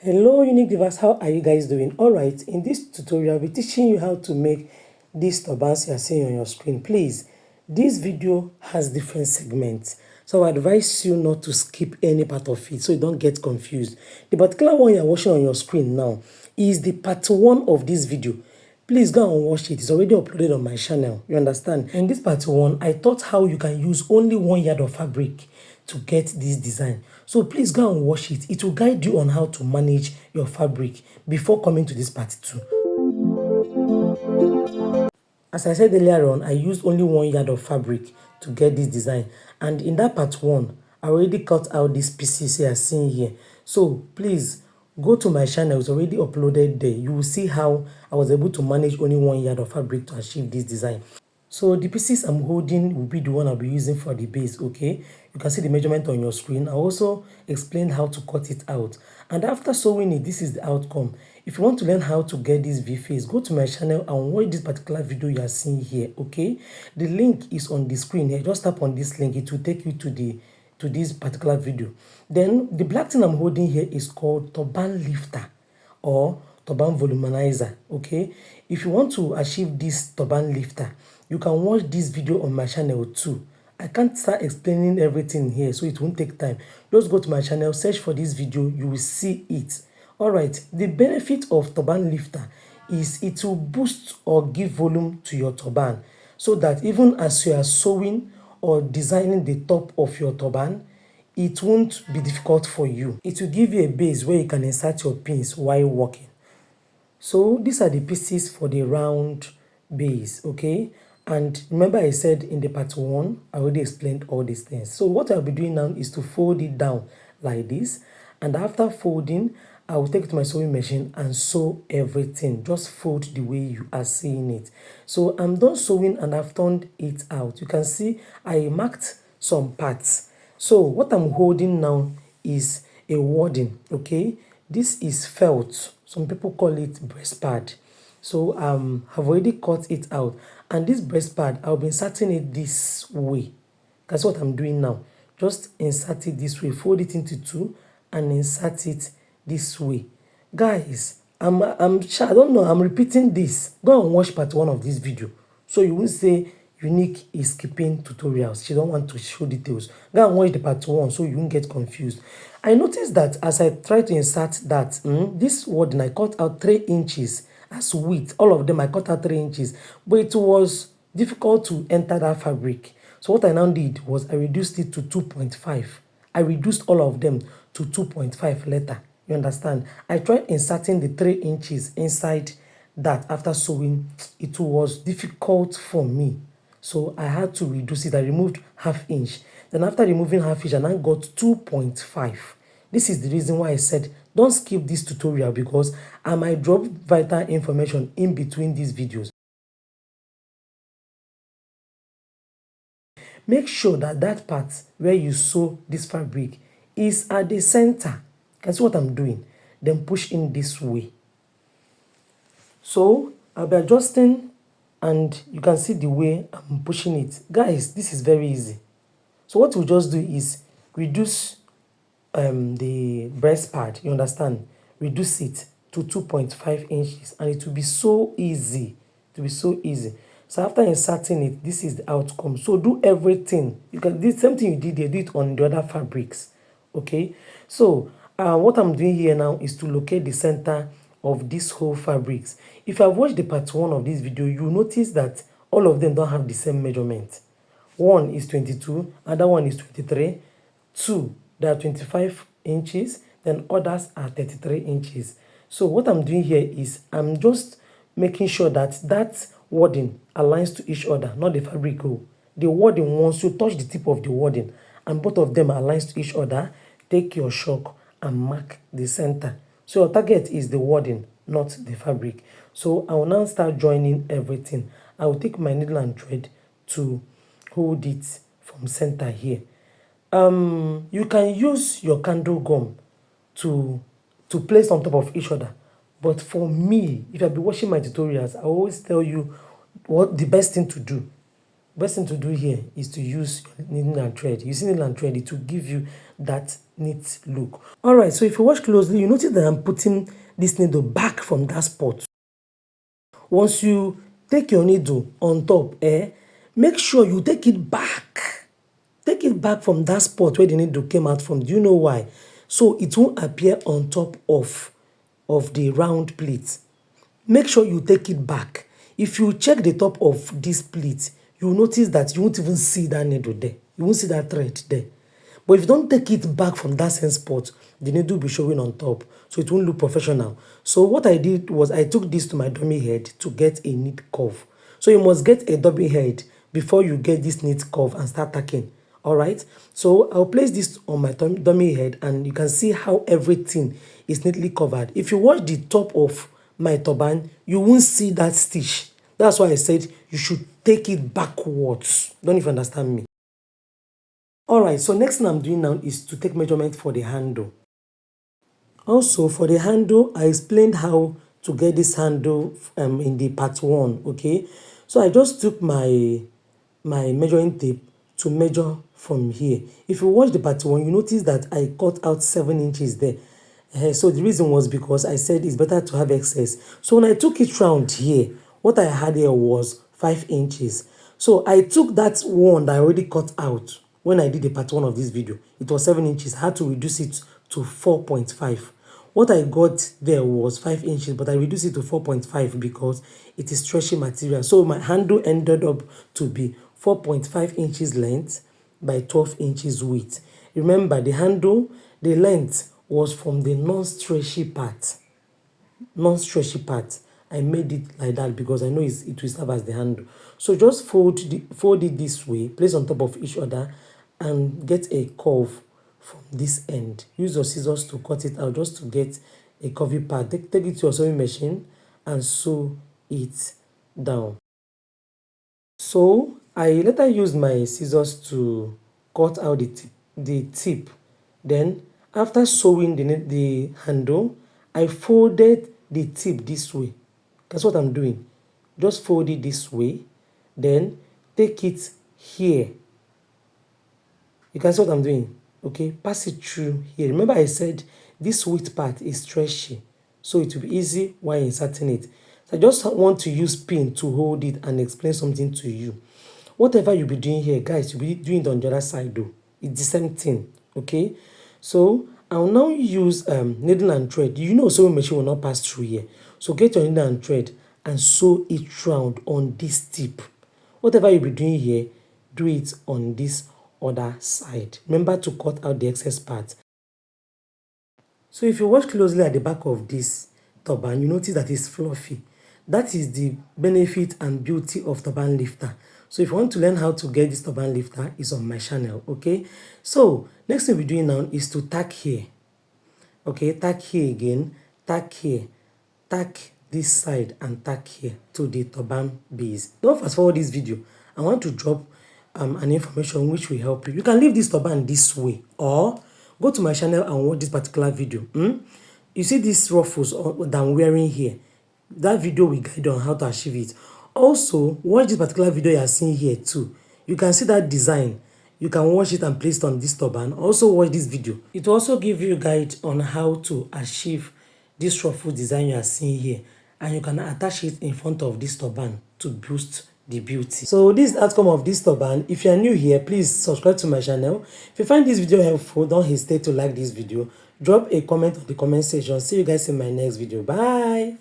Hello unique divas, how are you guys doing? Alright, in this tutorial I'll be teaching you how to make these turbans you are seeing on your screen. Please, this video has different segments, so I advise you not to skip any part of it so you don't get confused. The particular one you are watching on your screen now is the part 1 of this video. Please go and watch it. It's already uploaded on my channel. You understand? In this part 1, I taught how you can use only 1 yard of fabric to get this design. So please go and watch it. It will guide you on how to manage your fabric before coming to this part 2. As I said earlier on, I used only 1 yard of fabric to get this design. And in that part 1, I already cut out these pieces you are seeing here. So please go to my channel. It's already uploaded there. You will see how I was able to manage only 1 yard of fabric to achieve this design. So the pieces I'm holding will be the one I'll be using for the base, okay? You can see the measurement on your screen. I also explained how to cut it out. And after sewing it, this is the outcome. If you want to learn how to get this V-face, go to my channel and watch this particular video you are seeing here, okay? The link is on the screen here. Just tap on this link. It will take you to this particular video. Then the black thing I'm holding here is called turban lifter or turban voluminizer, okay? If you want to achieve this turban lifter, you can watch this video on my channel too. I can't start explaining everything here, so it won't take time. Just go to my channel, search for this video, you will see it. Alright, the benefit of turban lifter is it will boost or give volume to your turban so that even as you are sewing or designing the top of your turban, it won't be difficult for you. It will give you a base where you can insert your pins while working. So these are the pieces for the round base, okay? And remember I said in the part 1, I already explained all these things. So what I'll be doing now is to fold it down like this. And after folding, I will take it to my sewing machine and sew everything. Just fold the way you are seeing it. So I'm done sewing and I've turned it out. You can see I marked some parts. So what I'm holding now is a wadding, okay? This is felt. Some people call it breast pad. So I've already cut it out. And this breast pad, I'll be inserting it this way. That's what I'm doing now. Just insert it this way. Fold it into 2 and insert it this way. Guys, I'm sure, I don't know, I'm repeating this. Go and watch part 1 of this video. So you won't say Unique is skipping tutorials. She don't want to show details. Go and watch the part 1 so you won't get confused. I noticed that as I try to insert that, this wording, I cut out 3 inches as width. All of them I cut out 3 inches. But it was difficult to enter that fabric. So what I now did was I reduced it to 2.5. I reduced all of them to 2.5 later. You understand? I tried inserting the 3 inches inside that after sewing. It was difficult for me. So I had to reduce it. I removed ½ inch. Then after removing ½ inch, I now got 2.5. This is the reason why I said don't skip this tutorial because I might drop vital information in between these videos. Make sure that that part where you sew this fabric is at the center. That's what I'm doing. Then push in this way. So I'll be adjusting and you can see the way I'm pushing it. Guys, this is very easy. So what we'll just do is reduce the breast pad, you understand? Reduce it to 2.5 inches and it will be so easy. It will be so easy. So after inserting it, this is the outcome. So do everything. You can do the same thing you did there, do it on the other fabrics. Okay? So what I'm doing here now is to locate the center of this whole fabrics. If I've watched the part 1 of this video, you notice that all of them don't have the same measurement. One is 22, other one is 23, 2, they are 25 inches, then others are 33 inches. So what I'm doing here is I'm just making sure that that wording aligns to each other, not the fabric. The wording, once you touch the tip of the wording and both of them aligns to each other, take your chalk and mark the center. So your target is the wording, not the fabric. So I will now start joining everything. I will take my needle and thread to hold it from center here. You can use your candle gum to place on top of each other. But for me, if I've been watching my tutorials, I always tell you what the best thing to do. Best thing to do here is to use needle and thread. Using needle and thread, it will give you that neat look. All right, so if you watch closely, you notice that I'm putting this needle back from that spot. Once you take your needle on top, make sure you take it back. Take it back from that spot where the needle came out from. Do you know why? So it won't appear on top of the round pleat. Make sure you take it back. If you check the top of this pleat, you will notice that you won't even see that needle there. You won't see that thread there. But if you don't take it back from that same spot, the needle will be showing on top. So it won't look professional. So what I did was I took this to my dummy head to get a neat curve. So you must get a dummy head before you get this neat curve and start tacking. Alright, so I'll place this on my dummy head and you can see how everything is neatly covered. If you watch the top of my turban, you won't see that stitch. That's why I said you should take it backwards. Don't even understand me. Alright, so next thing I'm doing now is to take measurement for the handle. Also, for the handle, I explained how to get this handle in the part 1, okay? So I just took my measuring tape to measure from here. If you watch the part 1, you notice that I cut out 7 inches there. So the reason was because I said it's better to have excess. So when I took it round here, what I had here was 5 inches. So I took that one that I already cut out when I did the part 1 of this video. It was 7 inches. I had to reduce it to 4.5. What I got there was 5 inches, but I reduced it to 4.5 because it is stretchy material. So my handle ended up to be 4.5 inches length by 12 inches width. Remember, the handle, the length was from the non-stretchy part. I made it like that because I know it will serve as the handle. So just fold it this way, place on top of each other, and get a curve from this end. Use your scissors to cut it out just to get a curvy part. Take it to your sewing machine and sew it down. So I later used my scissors to cut out the tip. Then after sewing the handle, I folded the tip this way. That's what I'm doing. Just fold it this way. Then take it here. You can see what I'm doing. Okay, pass it through here. Remember I said this width part is stretchy, so it will be easy while inserting it. So I just want to use pin to hold it and explain something to you. Whatever you'll be doing here, guys, you'll be doing it on the other side though. It's the same thing, okay? So I'll now use needle and thread. You know sewing machine will not pass through here. So get your needle and thread and sew it round on this tip. Whatever you'll be doing here, do it on this other side. Remember to cut out the excess part. So if you watch closely at the back of this turban, you notice that it's fluffy. That is the benefit and beauty of turban lifter. So if you want to learn how to get this turban lifter, it's on my channel, okay? So next thing we're doing now is to tack here. Okay, tack here again, tack here, tack this side and tack here to the turban base. Don't fast forward this video. I want to drop an information which will help you. You can leave this turban this way or go to my channel and watch this particular video. You see these ruffles that I'm wearing here. That video will guide you on how to achieve it. Also, watch this particular video you are seeing here too. You can see that design. You can watch it and place it on this turban. Also watch this video. It will also give you a guide on how to achieve this ruffle design you are seeing here. And you can attach it in front of this turban to boost the beauty. So this is the outcome of this turban. If you are new here, please subscribe to my channel. If you find this video helpful, don't hesitate to like this video. Drop a comment on the comment section. See you guys in my next video. Bye.